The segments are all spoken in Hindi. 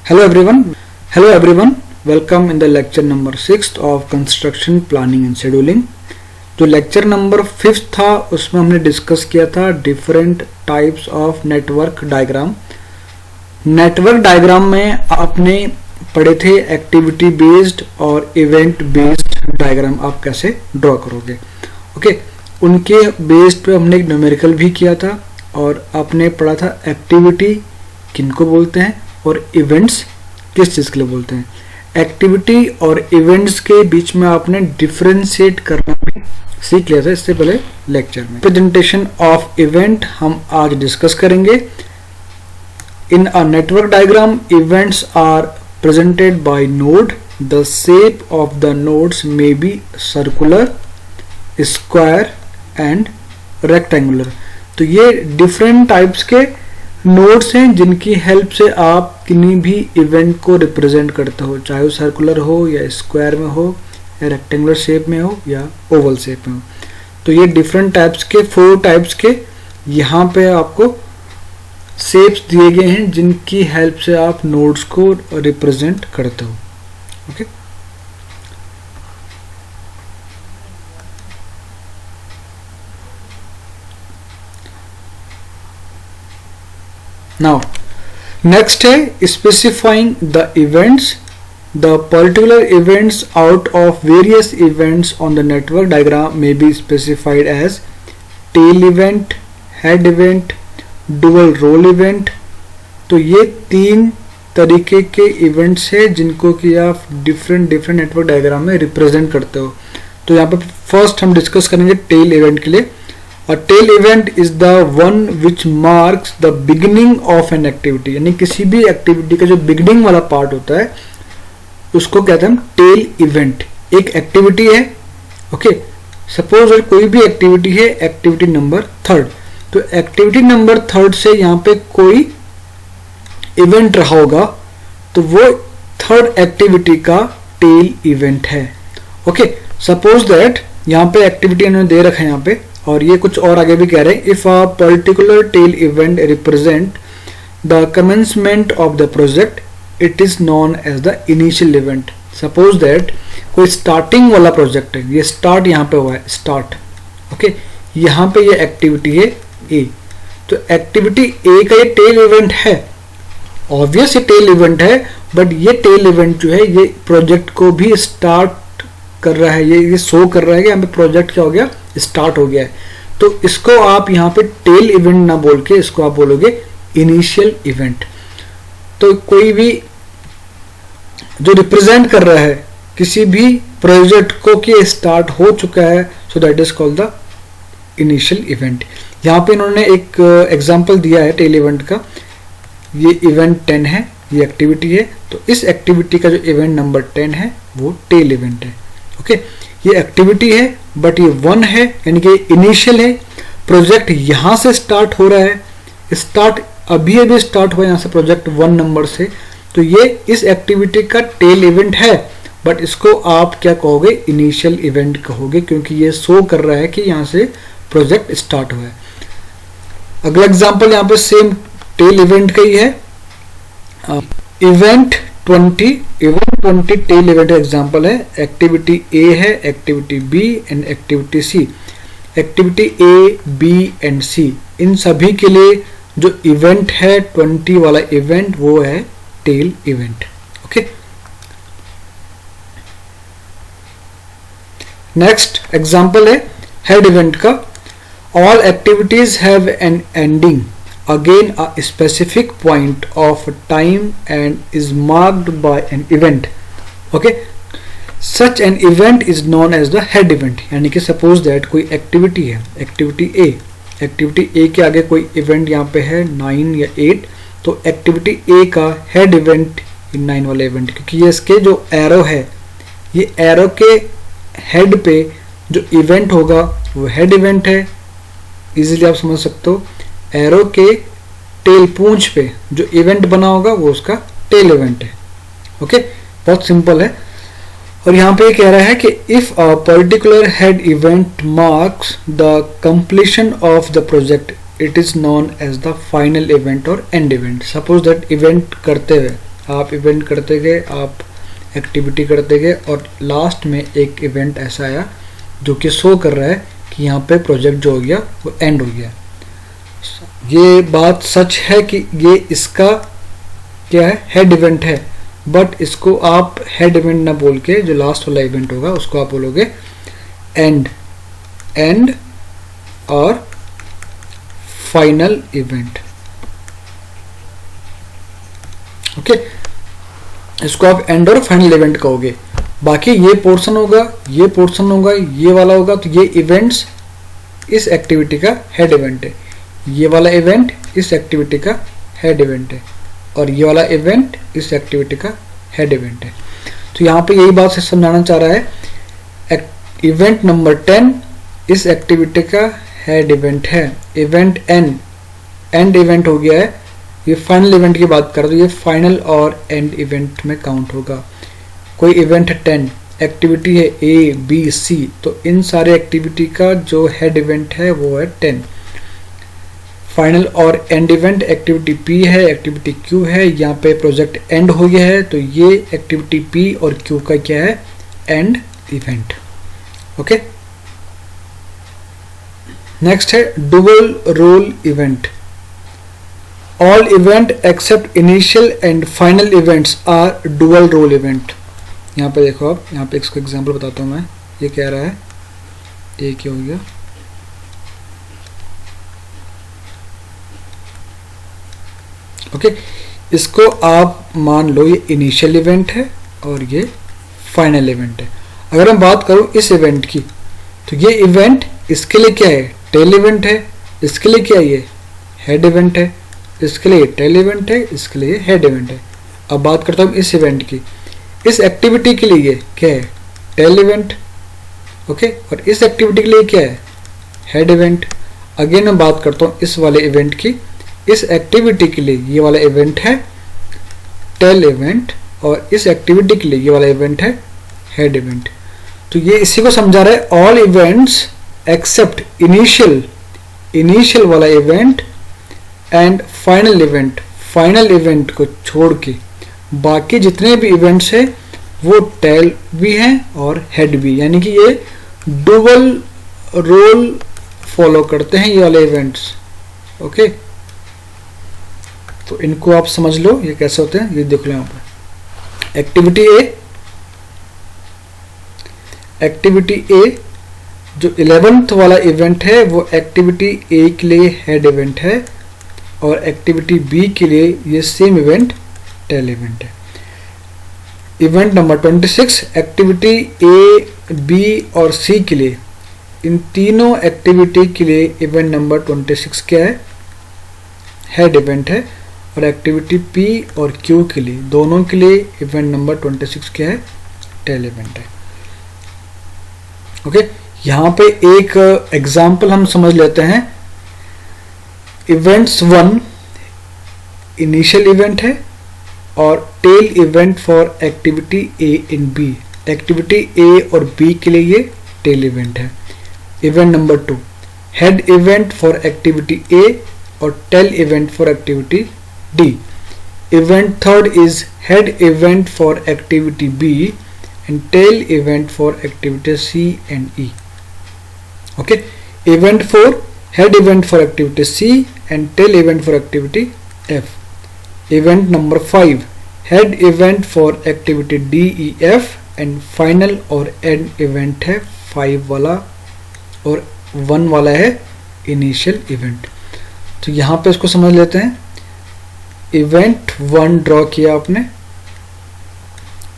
Hello everyone. Hello everyone. Welcome in the lecture number 6 of construction planning and scheduling. जो लेक्चर नंबर 5 था उसमें हमने डिस्कस किया था different types of network diagram. Network diagram में आपने पढ़े थे एक्टिविटी बेस्ड और इवेंट बेस्ड डायग्राम आप कैसे ड्रॉ करोगे। ओके, उनके बेस्ड पे हमने एक न्यूमेरिकल भी किया था और आपने पढ़ा था एक्टिविटी किनको बोलते हैं और इवेंट्स किस चीज़ के लिए बोलते हैं। एक्टिविटी और इवेंट्स के बीच में आपने डिफरेंशिएट करना भी सीख लिया था इससे पहले लेक्चर में। प्रेजेंटेशन ऑफ इवेंट हम आज डिस्कस करेंगे। In a network diagram events are presented by node. The shape of the nodes may be circular, square and rectangular. तो ये डिफरेंट टाइप्स के नोड्स हैं जिनकी हेल्प से आप किन्हीं भी इवेंट को रिप्रेजेंट करते हो, चाहे वो सर्कुलर हो या स्क्वायर में हो या रेक्टेंगुलर शेप में हो या ओवल शेप में हो। तो ये डिफरेंट टाइप्स के 4 टाइप्स के यहाँ पे आपको शेप्स दिए गए हैं जिनकी हेल्प से आप नोड्स को रिप्रेजेंट करते हो। ओके, now next है specifying the events. The particular events out of various events on the network diagram may be specified as tail event, head event, dual role event. तो ये 3 तरीके के इवेंट्स है जिनको कि आप डिफरेंट नेटवर्क डायग्राम में रिप्रेजेंट करते हो। तो यहाँ पे फर्स्ट हम डिस्कस करेंगे टेल इवेंट के लिए। A tail event is the one which marks the beginning of an activity, यानी किसी भी एक्टिविटी का जो बिगिनिंग वाला पार्ट होता है उसको कहते हैं हम टेल इवेंट। एक एक्टिविटी है, ओके, सपोज कोई भी एक्टिविटी है एक्टिविटी नंबर 3, तो एक्टिविटी नंबर 3 से यहाँ पे कोई इवेंट रहा होगा तो वो 3rd एक्टिविटी का टेल इवेंट है। ओके, सपोज दैट यहाँ पे एक्टिविटी इन्होंने दे रखा है यहाँ पे, और ये कुछ और आगे भी कह रहे हैं। If a particular tail event represent the commencement of the project it is known as the initial event. Suppose that कोई स्टार्टिंग वाला प्रोजेक्ट है, ये स्टार्ट यहाँ पे हुआ है, स्टार्ट। ओके, यहाँ पे ये एक्टिविटी है ए, तो एक्टिविटी ए का ये टेल इवेंट है। ऑब्वियस ये टेल इवेंट है, बट ये टेल इवेंट जो है ये प्रोजेक्ट को भी स्टार्ट कर रहा है। ये शो कर रहा है कि यहाँ पे प्रोजेक्ट क्या हो गया, स्टार्ट हो गया है। तो इसको आप यहाँ पे टेल इवेंट ना बोल के इसको आप बोलोगे इनिशियल इवेंट। तो कोई भी जो रिप्रेजेंट कर रहा है किसी भी प्रोजेक्ट को कि स्टार्ट हो चुका है, so that is called the initial event. यहाँ पे इन्होंने एक एग्जांपल दिया है टेल इवेंट का। ये इवेंट 10 है, ये एक्टिविटी है, तो इस एक्टिविटी का जो इवेंट नंबर 10 है वो टेल इवेंट है। ओके, ये एक्टिविटी है बट ये 1 है, यानी कि इनिशियल है। प्रोजेक्ट यहाँ से स्टार्ट हो रहा है, स्टार्ट अभी स्टार्ट हुआ यहाँ से प्रोजेक्ट 1 नंबर से, तो ये इस एक्टिविटी का टेल इवेंट है, बट इसको आप क्या कहोगे, इनिशियल इवेंट कहोगे, क्योंकि ये शो कर रहा है कि यहाँ से प्रोजेक्ट स्टार्ट हुआ है। अगला एग्जांपल यहाँ पे सेम टेल इवेंट का ही है। इवेंट 20 टेल इवेंट एग्जांपल है। एक्टिविटी ए है, activity B and activity C. Activity A, B and C, इन सभी के लिए जो इवेंट है 20 वाला इवेंट वो है tail event. Okay, next example है हेड इवेंट का। All activities have an ending again a specific point of time and is marked by an event. Okay, such an event is known as the head event. यानी कि suppose that कोई एक्टिविटी है, एक्टिविटी ए के आगे कोई इवेंट यहाँ पे है 9 या 8, तो एक्टिविटी ए का हेड इवेंट 9 वाला इवेंट, क्योंकि ये इसके जो एरो है, ये एरो के हेड पे जो इवेंट होगा वो हेड इवेंट है। इजीली आप समझ सकते हो, एरो के टेल पूंछ पे जो इवेंट बना होगा वो उसका टेल इवेंट है। ओके, बहुत सिंपल है। और यहाँ पे कह रहा है कि if a particular head event marks the completion of the project it is known as the final event or end event. Suppose that event करते हुए आप इवेंट करते गए, आप एक्टिविटी करते गए और लास्ट में एक इवेंट ऐसा आया जो कि शो कर रहा है कि यहाँ पे प्रोजेक्ट जो हो गया वो एंड हो गया। ये बात सच है कि ये इसका क्या है, हेड इवेंट है, बट इसको आप हेड इवेंट ना बोल के जो लास्ट वाला इवेंट होगा उसको आप बोलोगे एंड और फाइनल इवेंट। ओके, इसको आप एंड और फाइनल इवेंट कहोगे। बाकी ये पोर्शन होगा, ये पोर्शन होगा, ये वाला होगा, तो ये इवेंट्स इस एक्टिविटी का हेड इवेंट है, ये वाला इवेंट इस एक्टिविटी का हेड इवेंट है, और ये वाला इवेंट इस एक्टिविटी का हेड इवेंट है। तो यहाँ पे यही बात से समझाना चाह रहा है, इवेंट नंबर 10 इस एक्टिविटी का हेड इवेंट है। इवेंट एंड इवेंट हो गया है, ये फाइनल इवेंट की बात कर, तो ये फाइनल और एंड इवेंट में काउंट होगा। कोई इवेंट है 10, एक्टिविटी है A B C, तो इन सारे एक्टिविटी का जो हेड इवेंट है वो है 10। फाइनल और एंड इवेंट एक्टिविटी P है, एक्टिविटी Q है, यहाँ पे प्रोजेक्ट एंड हो गया है, तो ये एक्टिविटी P और Q का क्या है, एंड इवेंट। ओके, नेक्स्ट है dual role event. All event except initial and final events are dual role event. यहाँ पे देखो आप, यहाँ पे इसको एग्जांपल बताता हूँ मैं। ये कह रहा है ये क्या हो गया, ओके, इसको आप मान लो ये इनिशियल इवेंट है और ये फाइनल इवेंट है। अगर हम बात करूँ इस इवेंट की, तो ये इवेंट इसके लिए क्या है, टेल इवेंट है, इसके लिए क्या है, ये हेड इवेंट है, इसके लिए टेल इवेंट है, इसके लिए हेड इवेंट है। अब बात करता हूँ इस इवेंट की, इस एक्टिविटी के लिए क्या है, टेल इवेंट, ओके, और इस एक्टिविटी के लिए क्या है, हेड इवेंट। अगेन मैं बात करता हूँ इस वाले इवेंट की, इस एक्टिविटी के लिए ये वाला इवेंट है टेल इवेंट, और इस एक्टिविटी के लिए ये वाला इवेंट है हेड इवेंट। तो ये इसी को समझा रहा है, ऑल इवेंट्स एक्सेप्ट इनिशियल वाला event and final event, final event को छोड़ के बाकी जितने भी इवेंट्स हैं वो टेल भी हैं और हेड भी, यानी कि ये डुअल रोल फॉलो करते हैं ये वाले इवेंट्स। ओके, तो इनको आप समझ लो ये कैसे होते हैं, ये देख लो यहाँ पर। एक्टिविटी ए जो 11th वाला इवेंट है वो एक्टिविटी ए के लिए हेड इवेंट है, और एक्टिविटी बी के लिए ये सेम इवेंट टेल इवेंट है। Event number 26 activity A B और सी के लिए, इन तीनों एक्टिविटी के लिए इवेंट नंबर 26 क्या है, हेड इवेंट है, और एक्टिविटी पी और क्यू के लिए दोनों के लिए इवेंट नंबर 26 क्या है, टेल इवेंट है। ओके, यहाँ पे एक एग्जाम्पल हम समझ लेते हैं। इवेंट्स 1 इनिशियल इवेंट है और tail event for activity A in B, activity A और बी के लिए ये टेल इवेंट है। Event number 2 head event for activity A और tail event for activity D. Event 3rd is head event for activity B and tail event for activity C and E. Okay, event 4 head event for activity C and tail event for activity F. Event number 5 head event for activity D, E, F and final और end event है 5 वाला और 1 वाला है initial event। तो यहाँ पे इसको समझ लेते हैं। इवेंट 1 ड्रॉ किया आपने,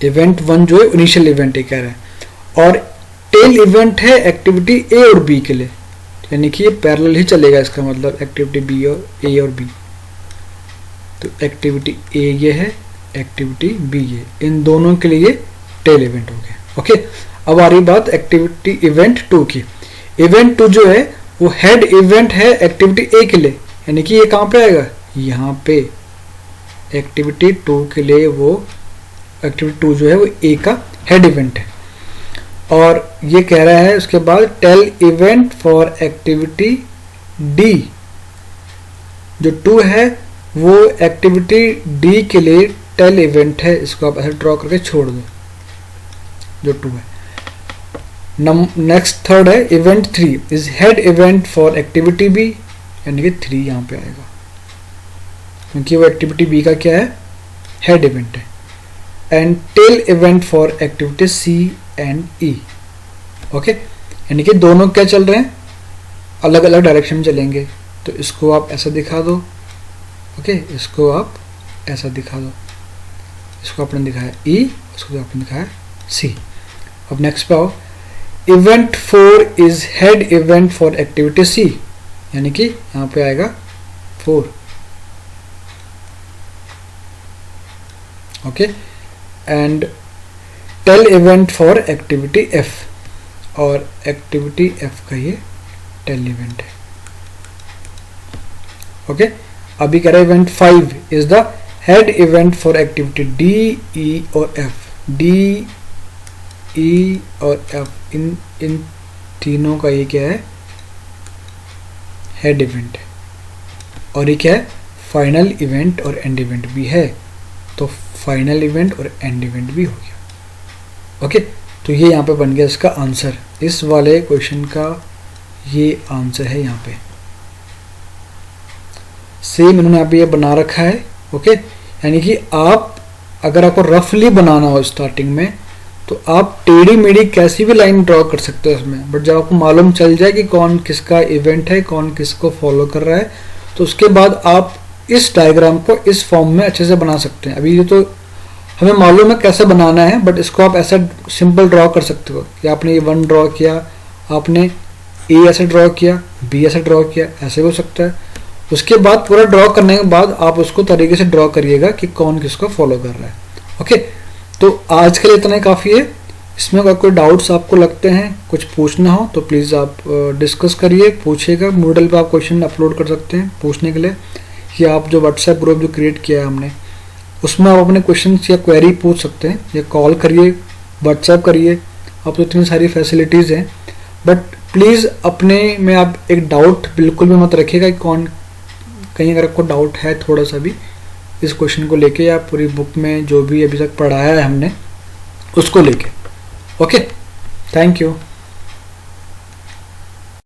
इवेंट 1 जो है इनिशियल इवेंट है कह रहा है, और टेल इवेंट है एक्टिविटी ए और बी के लिए, यानी कि ये पैरेलल ही चलेगा, इसका मतलब एक्टिविटी बी और ए और बी। तो एक्टिविटी ए ये है, एक्टिविटी बी ये, इन दोनों के लिए टेल इवेंट हो गया। ओके, अब आ रही बात एक्टिविटी इवेंट 2 की। इवेंट 2 जो है वो हेड इवेंट है एक्टिविटी ए के लिए, यानी कि ये कहाँ पे आएगा, यहाँ पे। एक्टिविटी 2 के लिए वो एक्टिविटी 2 जो है वो ए का हेड इवेंट है, और ये कह रहा है उसके बाद tail event for activity D जो 2 है वो एक्टिविटी डी के लिए टेल इवेंट है, इसको आप ऐसे ड्रॉ करके छोड़ दो, जो 2 है। नेक्स्ट थर्ड है event 3 is head event for activity B, यानी कि 3 यहाँ पे आएगा क्योंकि वो एक्टिविटी बी का क्या है, हेड इवेंट है। And tail event for activity C and E. Okay, यानी कि दोनों क्या चल रहे हैं, अलग अलग डायरेक्शन में चलेंगे। तो इसको आप ऐसा दिखा दो, ओके, इसको आप ऐसा दिखा दो, इसको आपने दिखाया ई, इसको आपने दिखाया सी। अब नेक्स्ट पे आओ, event 4 is head event for activity C, यानी कि यहाँ पे आएगा 4। Okay, and tail event for activity F, और एक्टिविटी एफ का ये टेल इवेंट है। ओके, अभी कह रहा है event 5 is the head event for activity D, E और एफ। डी, ई और एफ, इन तीनों का ये क्या है, हेड इवेंट है। और ये क्या है, फाइनल इवेंट और एंड इवेंट भी है, तो फाइनल इवेंट और एंड इवेंट भी हो गया। ओके, तो ये यहाँ पे बन गया इसका आंसर, इस वाले क्वेश्चन का ये आंसर है यहाँ पे। सेम इन्होंने यहाँ पे ये बना रखा है। ओके, यानी कि आप अगर आपको रफली बनाना हो स्टार्टिंग में, तो आप टेढ़ी मेढ़ी कैसी भी लाइन ड्रॉ कर सकते हो उसमें, बट जब आपको मालूम चल जाए कि कौन किसका इवेंट है, कौन किसको फॉलो कर रहा है, तो उसके बाद आप इस डायग्राम को इस फॉर्म में अच्छे से बना सकते हैं। अभी ये तो हमें मालूम है कैसे बनाना है, बट इसको आप ऐसा सिंपल ड्रॉ कर सकते हो कि आपने ये 1 ड्रॉ किया, आपने ए ऐसे ड्रॉ किया, बी ऐसे ड्रॉ किया, ऐसे हो सकता है। उसके बाद पूरा ड्रॉ करने के बाद आप उसको तरीके से ड्रॉ करिएगा कि कौन किसको फॉलो कर रहा है। ओके, तो आज के लिए इतना ही काफ़ी है। इसमें अगर कोई डाउट्स आपको लगते हैं, कुछ पूछना हो तो प्लीज़ आप डिस्कस करिए, पूछिएगा। मूडल पे आप क्वेश्चन अपलोड कर सकते हैं पूछने के लिए, या आप जो व्हाट्सएप ग्रुप जो क्रिएट किया है हमने, उसमें आप अपने क्वेश्चन या क्वेरी पूछ सकते हैं, या कॉल करिए, व्हाट्सएप करिए। अब तो इतनी सारी फैसिलिटीज़ हैं, बट प्लीज़ अपने में आप एक डाउट बिल्कुल भी मत रखिएगा कि कहीं अगर आपको डाउट है थोड़ा सा भी इस क्वेश्चन को लेके, या पूरी बुक में जो भी अभी तक पढ़ाया है हमने उसको लेके। Okay, thank you.